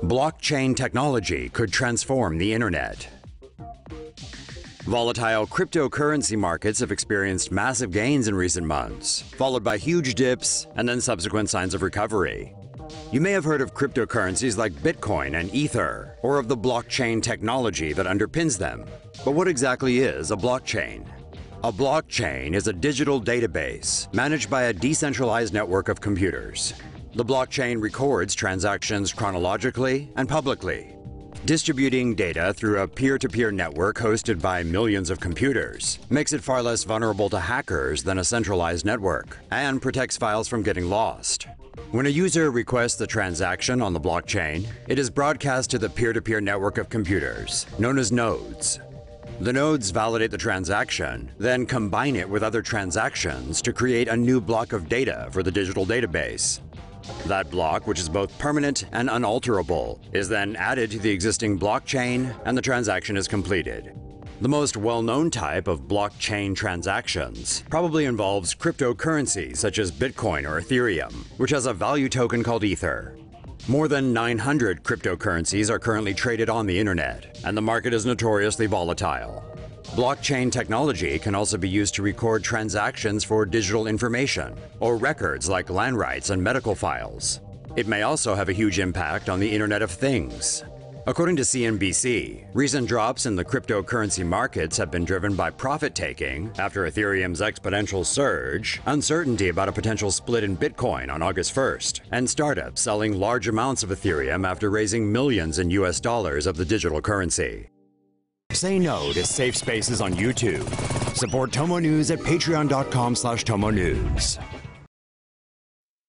Blockchain technology could transform the internet. Volatile cryptocurrency markets have experienced massive gains in recent months, followed by huge dips and then subsequent signs of recovery. You may have heard of cryptocurrencies like Bitcoin and Ether, or of the blockchain technology that underpins them. But what exactly is a blockchain? A blockchain is a digital database managed by a decentralized network of computers. The blockchain records transactions chronologically and publicly, distributing data through a peer-to-peer network hosted by millions of computers makes it far less vulnerable to hackers than a centralized network and protects files from getting lost. When a user requests a transaction on the blockchain, it is broadcast to the peer-to-peer network of computers, known as nodes. The nodes validate the transaction, then combine it with other transactions to create a new block of data for the digital database. That block, which is both permanent and unalterable, is then added to the existing blockchain and the transaction is completed. The most well-known type of blockchain transactions probably involves cryptocurrencies such as Bitcoin or Ethereum, which has a value token called Ether. More than 900 cryptocurrencies are currently traded on the internet, and the market is notoriously volatile. Blockchain technology can also be used to record transactions for digital information, or records like land rights and medical files. It may also have a huge impact on the Internet of Things. According to CNBC, recent drops in the cryptocurrency markets have been driven by profit-taking after Ethereum's exponential surge, uncertainty about a potential split in Bitcoin on August 1st, and startups selling large amounts of Ethereum after raising millions in US dollars of the digital currency. Say no to safe spaces on YouTube. Support TomoNews at patreon.com/TomoNews.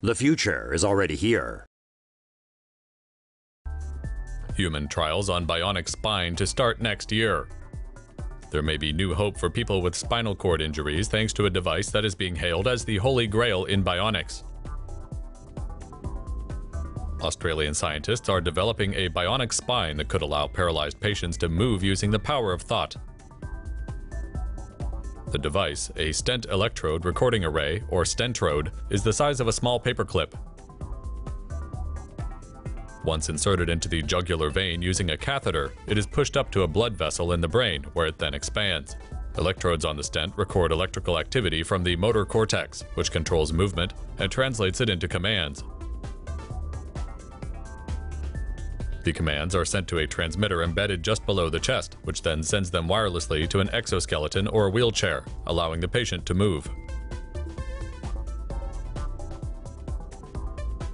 The future is already here. Human trials on bionic spine to start next year. There may be new hope for people with spinal cord injuries thanks to a device that is being hailed as the holy grail in bionics. Australian scientists are developing a bionic spine that could allow paralyzed patients to move using the power of thought. The device, a stent electrode recording array, or stentrode, is the size of a small paperclip. Once inserted into the jugular vein using a catheter, it is pushed up to a blood vessel in the brain, where it then expands. Electrodes on the stent record electrical activity from the motor cortex, which controls movement and translates it into commands. The commands are sent to a transmitter embedded just below the chest, which then sends them wirelessly to an exoskeleton or a wheelchair, allowing the patient to move.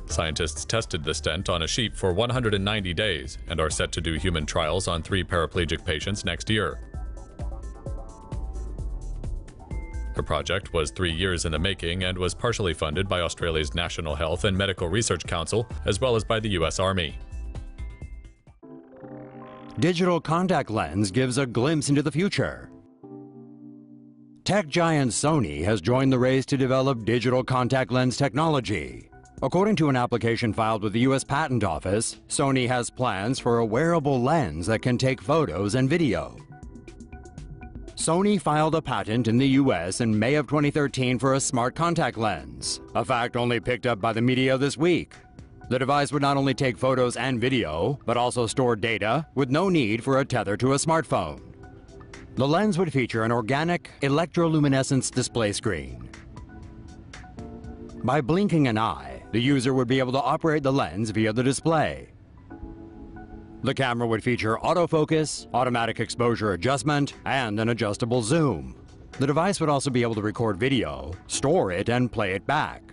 Scientists tested the stent on a sheep for 190 days and are set to do human trials on 3 paraplegic patients next year. The project was 3 years in the making and was partially funded by Australia's National Health and Medical Research Council, as well as by the US Army. Digital contact lens gives a glimpse into the future. Tech giant Sony has joined the race to develop digital contact lens technology. According to an application filed with the US Patent Office, Sony has plans for a wearable lens that can take photos and video. Sony filed a patent in the US in May of 2013 for a smart contact lens, a fact only picked up by the media this week. The device would not only take photos and video, but also store data with no need for a tether to a smartphone. The lens would feature an organic electroluminescence display screen. By blinking an eye, the user would be able to operate the lens via the display. The camera would feature autofocus, automatic exposure adjustment, and an adjustable zoom. The device would also be able to record video, store it, and play it back.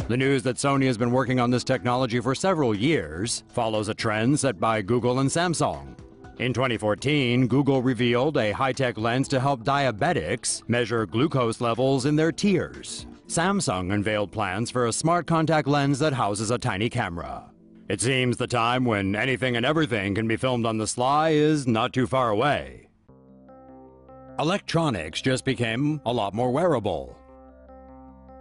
The news that Sony has been working on this technology for several years follows a trend set by Google and Samsung. In 2014, Google revealed a high-tech lens to help diabetics measure glucose levels in their tears. Samsung unveiled plans for a smart contact lens that houses a tiny camera. It seems the time when anything and everything can be filmed on the sly is not too far away. Electronics just became a lot more wearable.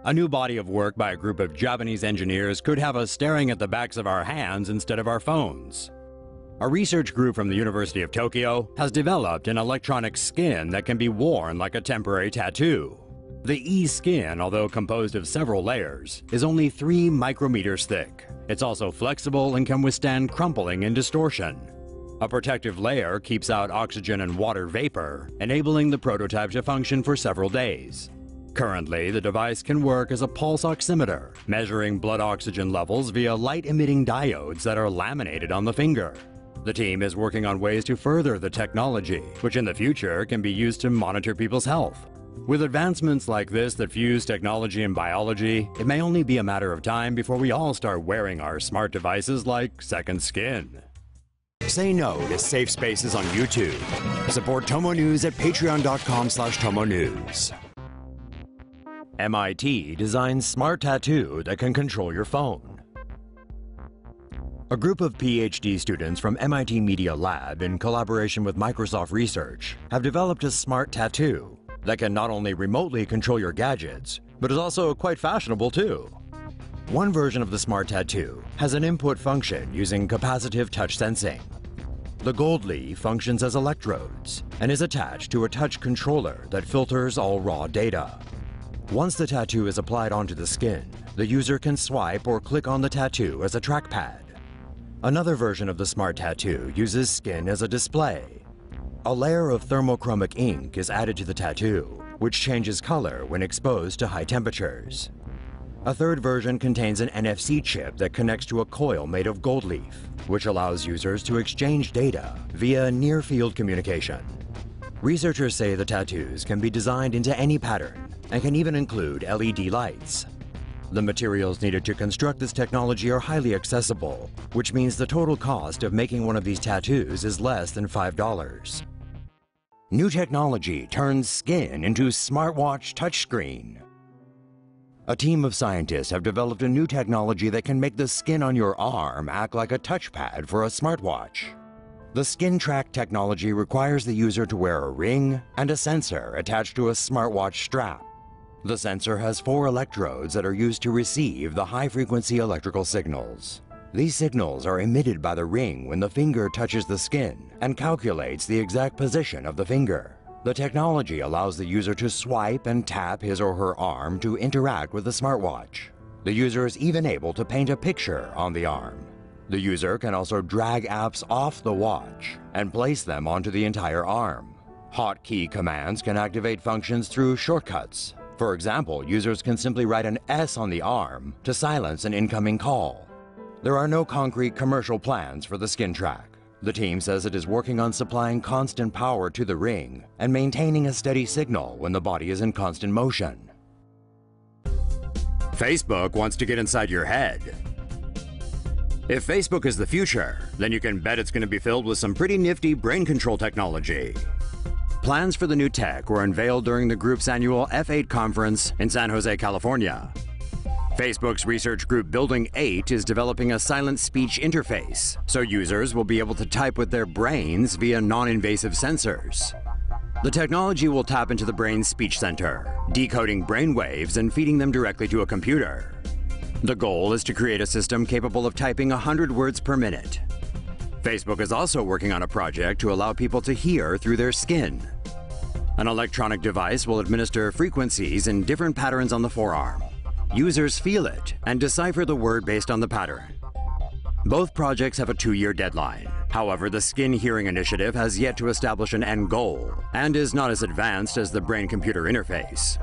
A new body of work by a group of Japanese engineers could have us staring at the backs of our hands instead of our phones. A research group from the University of Tokyo has developed an electronic skin that can be worn like a temporary tattoo. The e-skin, although composed of several layers, is only 3 micrometers thick. It's also flexible and can withstand crumpling and distortion. A protective layer keeps out oxygen and water vapor, enabling the prototype to function for several days. Currently, the device can work as a pulse oximeter, measuring blood oxygen levels via light-emitting diodes that are laminated on the finger. The team is working on ways to further the technology, which in the future can be used to monitor people's health. With advancements like this that fuse technology and biology, it may only be a matter of time before we all start wearing our smart devices like second skin. Say no to safe spaces on YouTube. Support TomoNews at patreon.com/TomoNews. MIT designs smart tattoo that can control your phone. A group of PhD students from MIT Media Lab, in collaboration with Microsoft Research, have developed a smart tattoo that can not only remotely control your gadgets, but is also quite fashionable too. One version of the smart tattoo has an input function using capacitive touch sensing. The gold leaf functions as electrodes and is attached to a touch controller that filters all raw data. Once the tattoo is applied onto the skin, the user can swipe or click on the tattoo as a trackpad. Another version of the smart tattoo uses skin as a display. A layer of thermochromic ink is added to the tattoo, which changes color when exposed to high temperatures. A third version contains an NFC chip that connects to a coil made of gold leaf, which allows users to exchange data via near-field communication. Researchers say the tattoos can be designed into any pattern and can even include LED lights. The materials needed to construct this technology are highly accessible, which means the total cost of making one of these tattoos is less than $5. New technology turns skin into smartwatch touchscreen. A team of scientists have developed a new technology that can make the skin on your arm act like a touchpad for a smartwatch. The Skin Track technology requires the user to wear a ring and a sensor attached to a smartwatch strap. The sensor has 4 electrodes that are used to receive the high-frequency electrical signals. These signals are emitted by the ring when the finger touches the skin and calculates the exact position of the finger. The technology allows the user to swipe and tap his or her arm to interact with the smartwatch. The user is even able to paint a picture on the arm. The user can also drag apps off the watch and place them onto the entire arm. Hotkey commands can activate functions through shortcuts. For example, users can simply write an S on the arm to silence an incoming call. There are no concrete commercial plans for the Skin Track. The team says it is working on supplying constant power to the ring and maintaining a steady signal when the body is in constant motion. Facebook wants to get inside your head. If Facebook is the future, then you can bet it's going to be filled with some pretty nifty brain control technology. Plans for the new tech were unveiled during the group's annual F8 conference in San Jose, California. Facebook's research group Building 8 is developing a silent speech interface, so users will be able to type with their brains via non-invasive sensors. The technology will tap into the brain's speech center, decoding brain waves and feeding them directly to a computer. The goal is to create a system capable of typing 100 words per minute. Facebook is also working on a project to allow people to hear through their skin. An electronic device will administer frequencies in different patterns on the forearm. Users feel it and decipher the word based on the pattern. Both projects have a 2-year deadline. However, the Skin Hearing Initiative has yet to establish an end goal and is not as advanced as the brain-computer interface.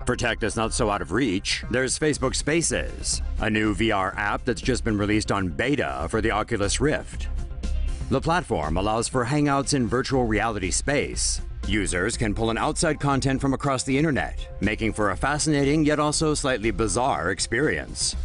For tech that's not so out of reach, there's Facebook Spaces, a new VR app that's just been released on beta for the Oculus Rift. The platform allows for hangouts in virtual reality space. Users can pull in outside content from across the internet, making for a fascinating yet also slightly bizarre experience.